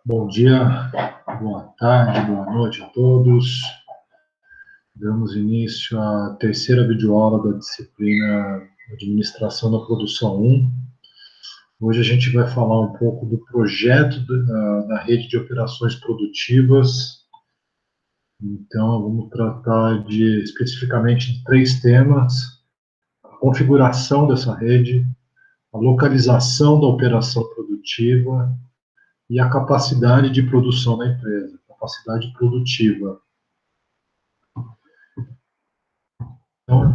Bom dia, boa tarde, boa noite a todos. Damos início à terceira videoaula da disciplina Administração da Produção 1. Hoje a gente vai falar um pouco do projeto da rede de operações produtivas. Então, vamos tratar especificamente de 3 temas: a configuração dessa rede, a localização da operação produtiva e a capacidade de produção da empresa, capacidade produtiva. Então,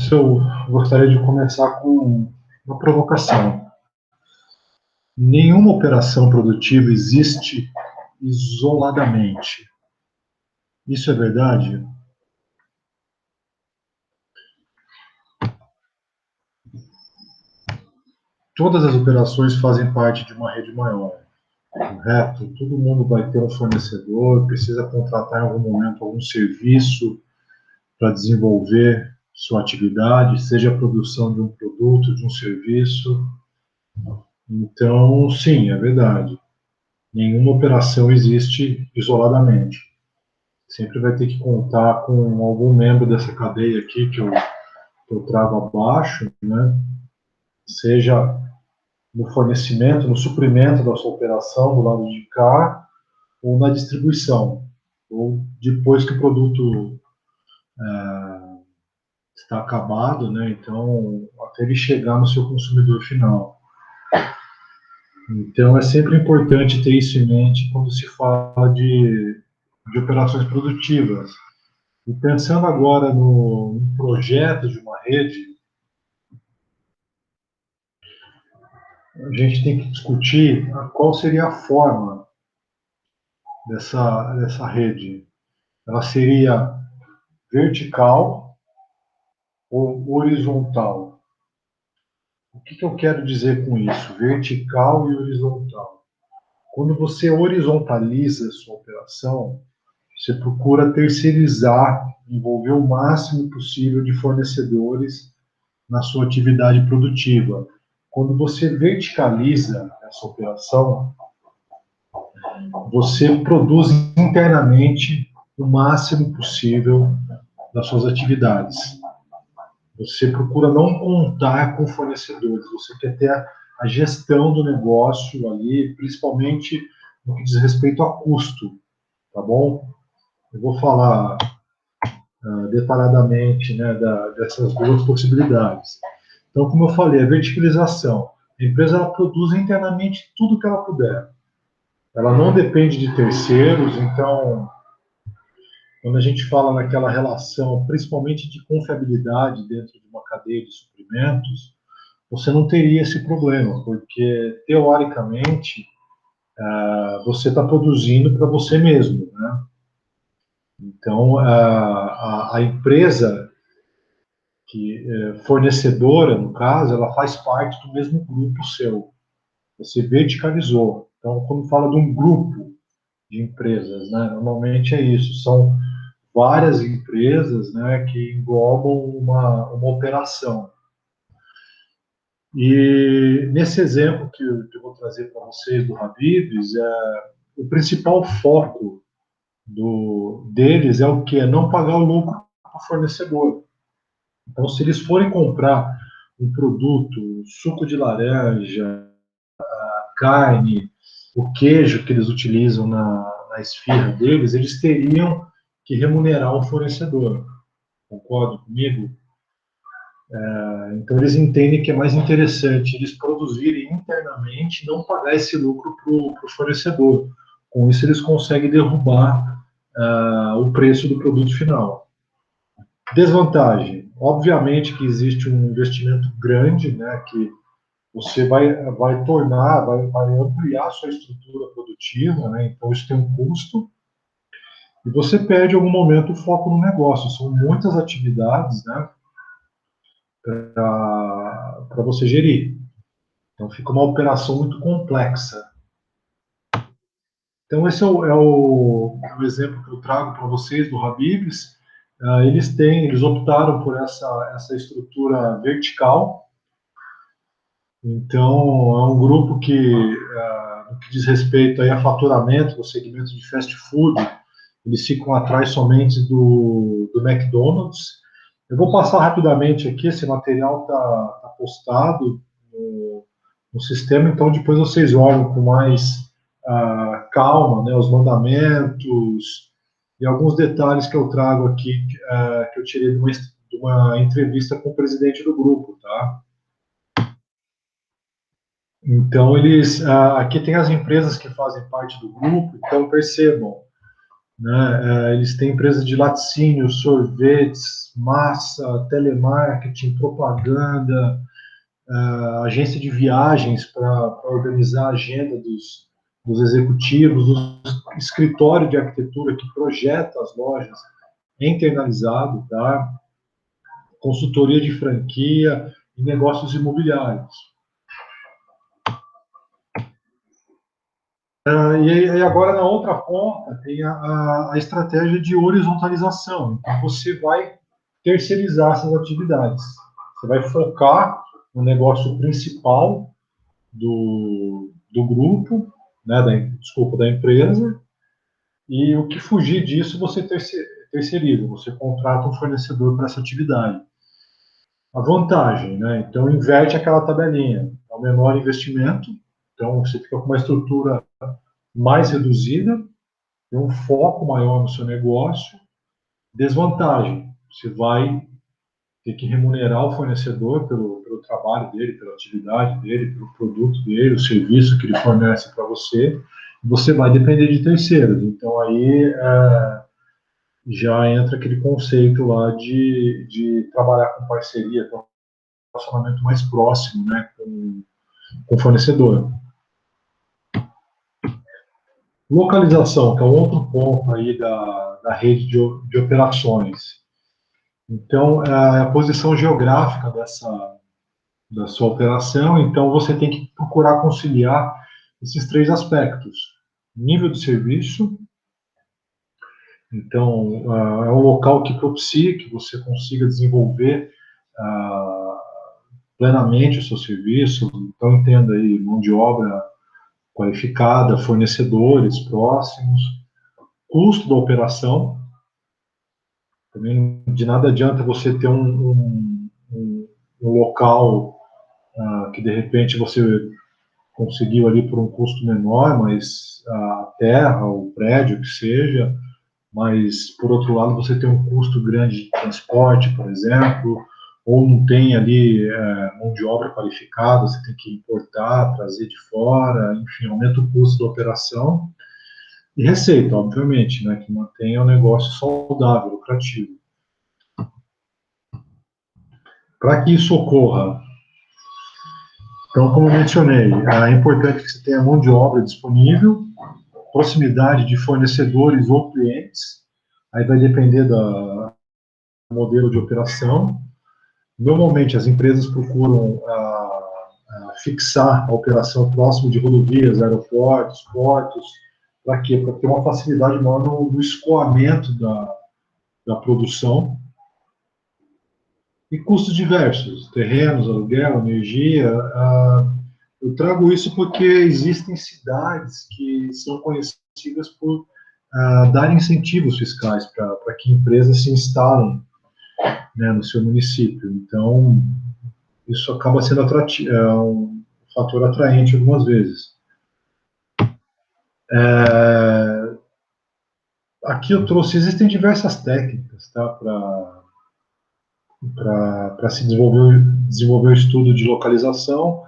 eu gostaria de começar com uma provocação. Nenhuma operação produtiva existe isoladamente. Isso é verdade? Todas as operações fazem parte de uma rede maior, correto? Todo mundo vai ter um fornecedor, precisa contratar em algum momento algum serviço para desenvolver sua atividade, seja a produção de um produto, de um serviço. Então, sim, é verdade. Nenhuma operação existe isoladamente. Sempre vai ter que contar com algum membro dessa cadeia aqui que eu trago abaixo, né? Seja no fornecimento, no suprimento da sua operação do lado de cá, ou na distribuição, ou depois que o produto está acabado, né? Então, até ele chegar no seu consumidor final. Então, é sempre importante ter isso em mente quando se fala de operações produtivas. E pensando agora no projeto de uma rede, a gente tem que discutir qual seria a forma dessa rede. Ela seria vertical ou horizontal? O que eu quero dizer com isso? Vertical e horizontal. Quando você horizontaliza a sua operação, você procura terceirizar, envolver o máximo possível de fornecedores na sua atividade produtiva. Quando você verticaliza essa operação, você produz internamente o máximo possível das suas atividades. Você procura não contar com fornecedores, você quer ter a gestão do negócio ali, principalmente no que diz respeito a custo, tá bom? Eu vou falar detalhadamente, né, dessas duas possibilidades. Então, como eu falei, a verticalização. A empresa ela produz internamente tudo que ela puder. Ela não depende de terceiros, então, quando a gente fala naquela relação, principalmente de confiabilidade dentro de uma cadeia de suprimentos, você não teria esse problema, porque, teoricamente, você está produzindo para você mesmo, né? Então, a empresa fornecedora, no caso, ela faz parte do mesmo grupo seu. Você verticalizou. Então, quando fala de um grupo de empresas, né, normalmente é isso. São várias empresas, né, que englobam uma operação. E nesse exemplo que eu vou trazer para vocês do Habib's, o principal foco deles é o que? É não pagar o lucro para o fornecedor. Então, se eles forem comprar um produto, suco de laranja, carne, o queijo que eles utilizam na esfirra deles, eles teriam que remunerar o fornecedor. Concorda comigo? Então, eles entendem que é mais interessante eles produzirem internamente e não pagar esse lucro para o fornecedor. Com isso, eles conseguem derrubar o preço do produto final. Desvantagem. Obviamente que existe um investimento grande, né, que você vai tornar, vai ampliar a sua estrutura produtiva, né, então isso tem um custo, e você perde em algum momento o foco no negócio. São muitas atividades, né, para você gerir. Então fica uma operação muito complexa. Então, esse é o exemplo que eu trago para vocês do Habib's. Eles optaram por essa estrutura vertical. Então, é um grupo que, no que diz respeito aí a faturamento, no segmento de fast food, eles ficam atrás somente do McDonald's. Eu vou passar rapidamente aqui, esse material está postado no sistema, então depois vocês olham com mais calma, né, os mandamentos e alguns detalhes que eu trago aqui, que eu tirei de uma entrevista com o presidente do grupo, tá? Então, aqui tem as empresas que fazem parte do grupo, então percebam, né, eles têm empresas de laticínios, sorvetes, massa, telemarketing, propaganda, agência de viagens para organizar a agenda dos executivos, do escritório de arquitetura que projeta as lojas, internalizado, tá? Consultoria de franquia e negócios imobiliários. E agora, na outra ponta, tem a estratégia de horizontalização. Então, você vai terceirizar essas atividades. Você vai focar no negócio principal do grupo, né, da empresa, e o que fugir disso você terceiriza, você contrata um fornecedor para essa atividade. A vantagem, né? Então, inverte aquela tabelinha. É o menor investimento, então você fica com uma estrutura mais reduzida, tem um foco maior no seu negócio. Desvantagem, você vai ter que remunerar o fornecedor pelo trabalho dele, pela atividade dele, pelo produto dele, o serviço que ele fornece para você. Você vai depender de terceiros. Então, aí já entra aquele conceito lá de trabalhar com parceria, com um relacionamento mais próximo, né, com o fornecedor. Localização, que é um outro ponto aí da rede de operações. Então, a posição geográfica da sua operação, então você tem que procurar conciliar esses três aspectos. Nível de serviço, então é um local que propicia que você consiga desenvolver plenamente o seu serviço, então entenda aí mão de obra qualificada, fornecedores próximos, custo da operação, também de nada adianta você ter um local que de repente você conseguiu ali por um custo menor, mas a terra, o prédio, que seja, mas por outro lado você tem um custo grande de transporte, por exemplo, ou não tem ali mão de obra qualificada, você tem que importar, trazer de fora, enfim, aumenta o custo da operação. E receita, obviamente, né, que mantenha o negócio saudável, lucrativo. Para que isso ocorra, então, como eu mencionei, é importante que você tenha mão de obra disponível, proximidade de fornecedores ou clientes, aí vai depender do modelo de operação. Normalmente, as empresas procuram fixar a operação próximo de rodovias, aeroportos, portos, para quê? Para ter uma facilidade maior no escoamento da produção. E custos diversos, terrenos, aluguel, energia. Eu trago isso porque existem cidades que são conhecidas por dar incentivos fiscais para que empresas se instalem, né, no seu município. Então, isso acaba sendo um fator atraente algumas vezes. Aqui eu trouxe, existem diversas técnicas, tá, para se desenvolver o estudo de localização.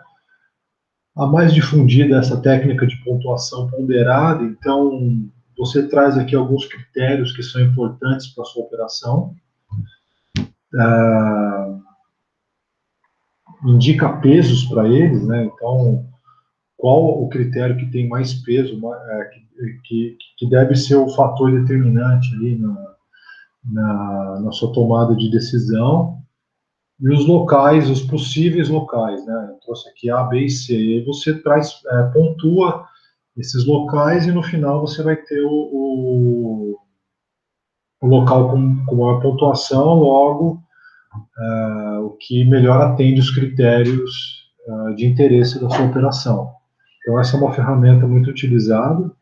A mais difundida é essa técnica de pontuação ponderada, então você traz aqui alguns critérios que são importantes para a sua operação. Indica pesos para eles, né? Então, qual o critério que tem mais peso, que deve ser o fator determinante ali na sua tomada de decisão. E os locais, os possíveis locais, né? Eu trouxe aqui A, B e C. E você pontua esses locais, e no final você vai ter o local com maior pontuação, logo o que melhor atende os critérios de interesse da sua operação. Então, essa é uma ferramenta muito utilizada.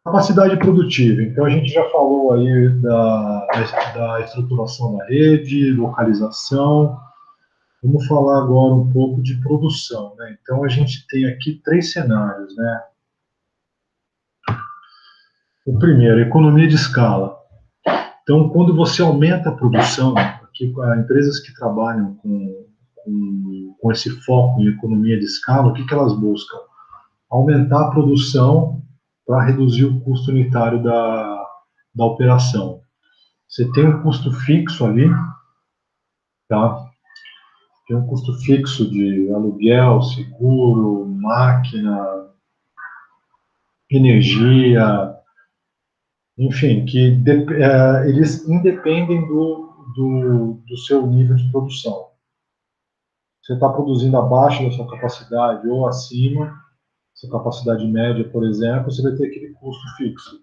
Capacidade produtiva. Então, a gente já falou aí da estruturação da rede, localização. Vamos falar agora um pouco de produção, né? Então, a gente tem aqui 3 cenários, né? O primeiro, economia de escala. Então, quando você aumenta a produção, aqui, empresas que trabalham com esse foco em economia de escala, o que elas buscam? Aumentar a produção para reduzir o custo unitário da operação. Você tem um custo fixo ali, tá? Tem um custo fixo de aluguel, seguro, máquina, energia, enfim, eles independem do seu nível de produção. Você está produzindo abaixo da sua capacidade ou acima, sua capacidade média, por exemplo, você vai ter aquele custo fixo.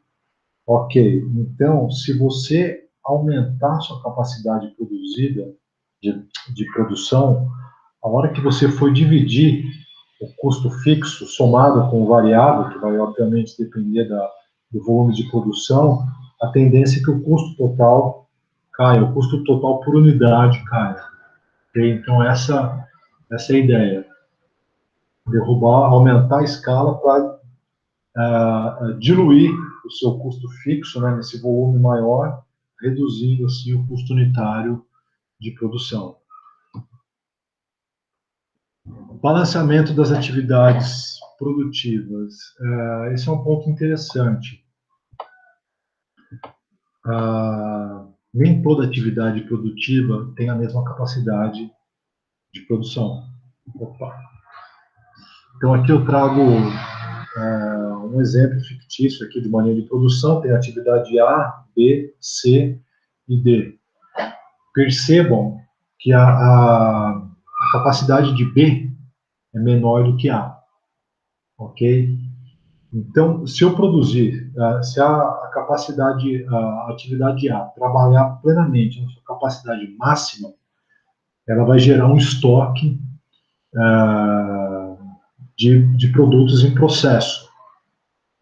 Ok, então, se você aumentar sua capacidade produzida, de produção, a hora que você for dividir o custo fixo somado com o variável, que vai obviamente depender do volume de produção, a tendência é que o custo total caia, o custo total por unidade caia. Okay? Então, essa é a ideia. Aumentar a escala para diluir o seu custo fixo, né, nesse volume maior, reduzindo assim o custo unitário de produção. Balanceamento das atividades produtivas. Esse é um ponto interessante. Nem toda atividade produtiva tem a mesma capacidade de produção. Opa. Então, aqui eu trago um exemplo fictício aqui de uma linha de produção. Tem a atividade A, B, C e D. Percebam que a capacidade de B é menor do que A. Ok? Então, se eu produzir, se a capacidade, a atividade A trabalhar plenamente na sua capacidade máxima, ela vai gerar um estoque de produtos em processo.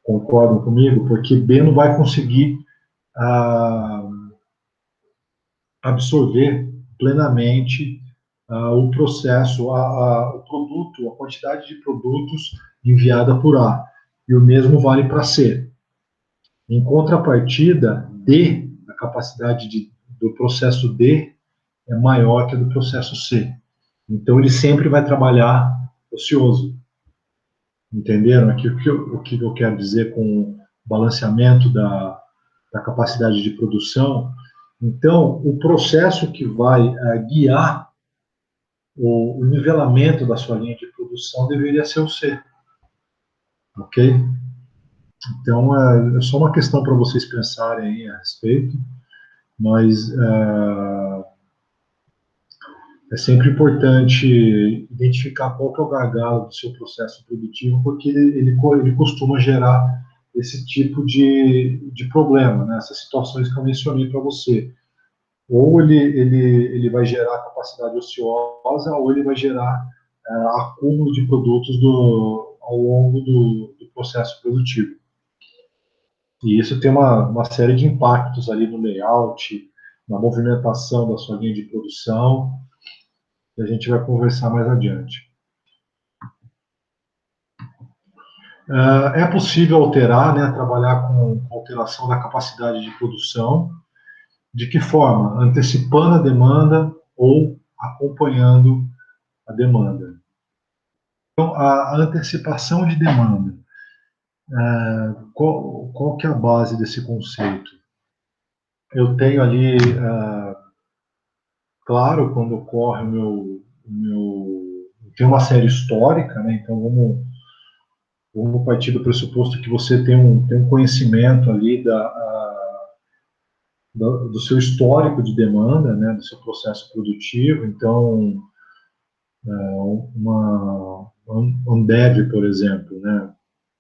Concordam comigo? Porque B não vai conseguir absorver plenamente o processo, o produto, a quantidade de produtos enviada por A. E o mesmo vale para C. Em contrapartida, D, a capacidade do processo D é maior que a do processo C. Então, ele sempre vai trabalhar ocioso. Entenderam aqui o que eu quero dizer com balanceamento da capacidade de produção? Então, o processo que vai guiar o nivelamento da sua linha de produção deveria ser o C. Ok? Então, é só uma questão para vocês pensarem aí a respeito, mas é sempre importante identificar qual que é o gargalo do seu processo produtivo, porque ele costuma gerar esse tipo de problema, né? Essas situações que eu mencionei para você. Ou ele vai gerar capacidade ociosa, ou ele vai gerar acúmulo de produtos ao longo do processo produtivo. E isso tem uma série de impactos ali no layout, na movimentação da sua linha de produção, que a gente vai conversar mais adiante. É possível alterar, né, trabalhar com alteração da capacidade de produção. De que forma? Antecipando a demanda ou acompanhando a demanda. Então, a antecipação de demanda. Qual que é a base desse conceito? Eu tenho ali, claro, quando ocorre tem uma série histórica, né? Então vamos partir do pressuposto que você tem um conhecimento ali do seu histórico de demanda, né? Do seu processo produtivo. Então, Ambev, por exemplo, né?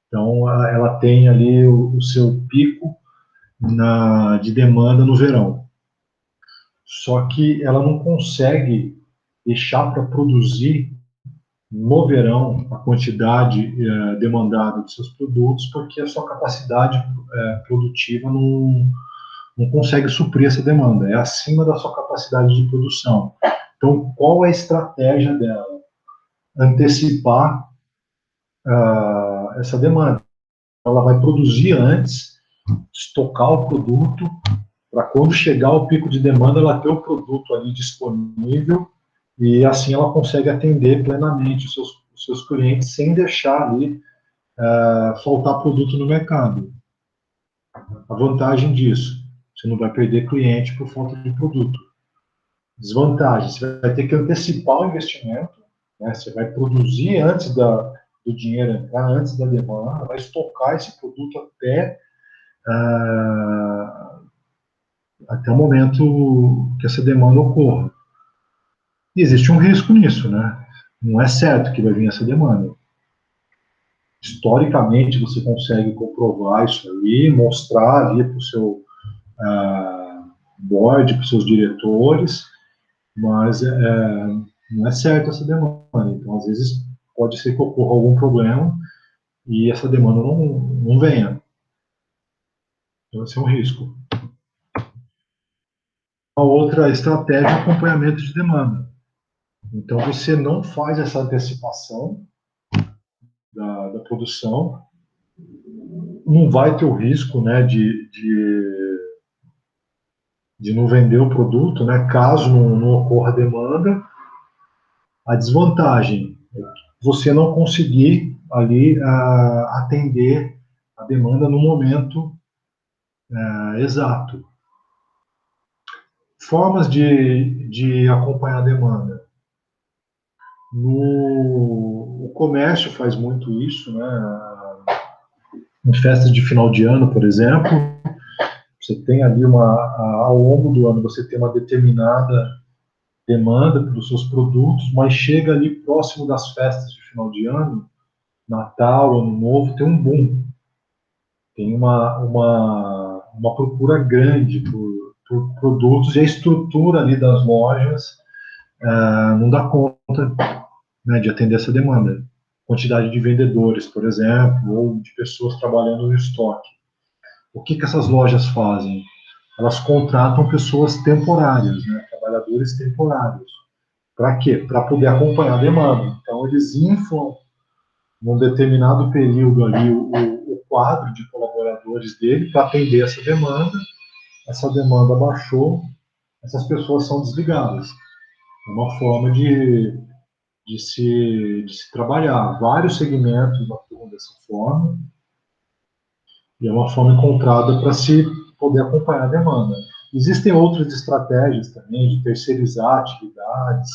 Então, ela tem ali o seu pico de demanda no verão. Só que ela não consegue deixar para produzir no verão a quantidade demandada dos seus produtos, porque a sua capacidade produtiva não consegue suprir essa demanda, é acima da sua capacidade de produção. Então, qual é a estratégia dela? Antecipar essa demanda. Ela vai produzir antes, estocar o produto, para quando chegar o pico de demanda, ela ter o produto ali disponível, e assim ela consegue atender plenamente os seus clientes sem deixar ali faltar produto no mercado. A vantagem disso, você não vai perder cliente por falta de produto. Desvantagem, você vai ter que antecipar o investimento, né? Você vai produzir antes do dinheiro entrar, antes da demanda, vai estocar esse produto até o momento que essa demanda ocorra. E existe um risco nisso, né? Não é certo que vai vir essa demanda. Historicamente, você consegue comprovar isso aí, mostrar ali para o seu board, para os seus diretores, mas não é certo essa demanda. Então, às vezes, pode ser que ocorra algum problema e essa demanda não venha. Então, esse é um risco. A outra estratégia é acompanhamento de demanda. Então, você não faz essa antecipação da produção, não vai ter o risco, né, de não vender o produto, né, caso não ocorra demanda. A desvantagem é você não conseguir ali atender a demanda no momento exato. Formas de acompanhar a demanda. O comércio faz muito isso, né? Em festas de final de ano, por exemplo, você tem ali ao longo do ano, você tem uma determinada demanda pelos seus produtos, mas chega ali próximo das festas de final de ano, Natal, Ano Novo, tem um boom. Tem uma procura grande por produtos e a estrutura ali das lojas não dá conta, né, de atender essa demanda. Quantidade de vendedores, por exemplo, ou de pessoas trabalhando no estoque. O que essas lojas fazem? Elas contratam pessoas temporárias, né, trabalhadores temporários. Para quê? Para poder acompanhar a demanda. Então, eles inflam, num determinado período ali, o quadro de colaboradores dele para atender essa demanda. Essa demanda baixou, essas pessoas são desligadas. É uma forma de se trabalhar. Vários segmentos atuam dessa forma, e é uma forma encontrada para se poder acompanhar a demanda. Existem outras estratégias também de terceirizar atividades.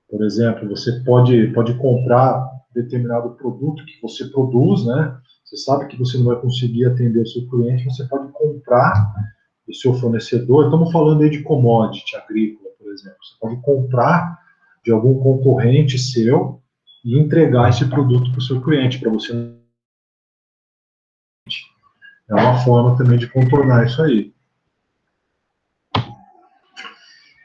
Por exemplo, você pode comprar determinado produto que você produz, né? Você sabe que você não vai conseguir atender o seu cliente, você pode comprar do seu fornecedor. Estamos falando aí de commodity agrícola, por exemplo. Você pode comprar de algum concorrente seu e entregar esse produto para o seu cliente, para você. É uma forma também de contornar isso aí.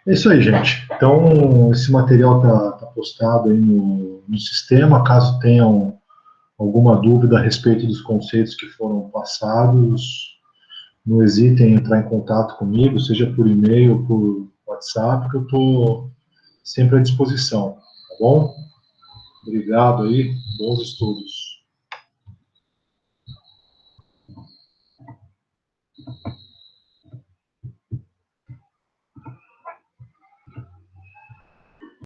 É isso aí, gente. Então, esse material está postado aí no sistema. Caso tenham alguma dúvida a respeito dos conceitos que foram passados, não hesitem em entrar em contato comigo, seja por e-mail ou por WhatsApp, que eu estou sempre à disposição, tá bom? Obrigado aí, bons estudos.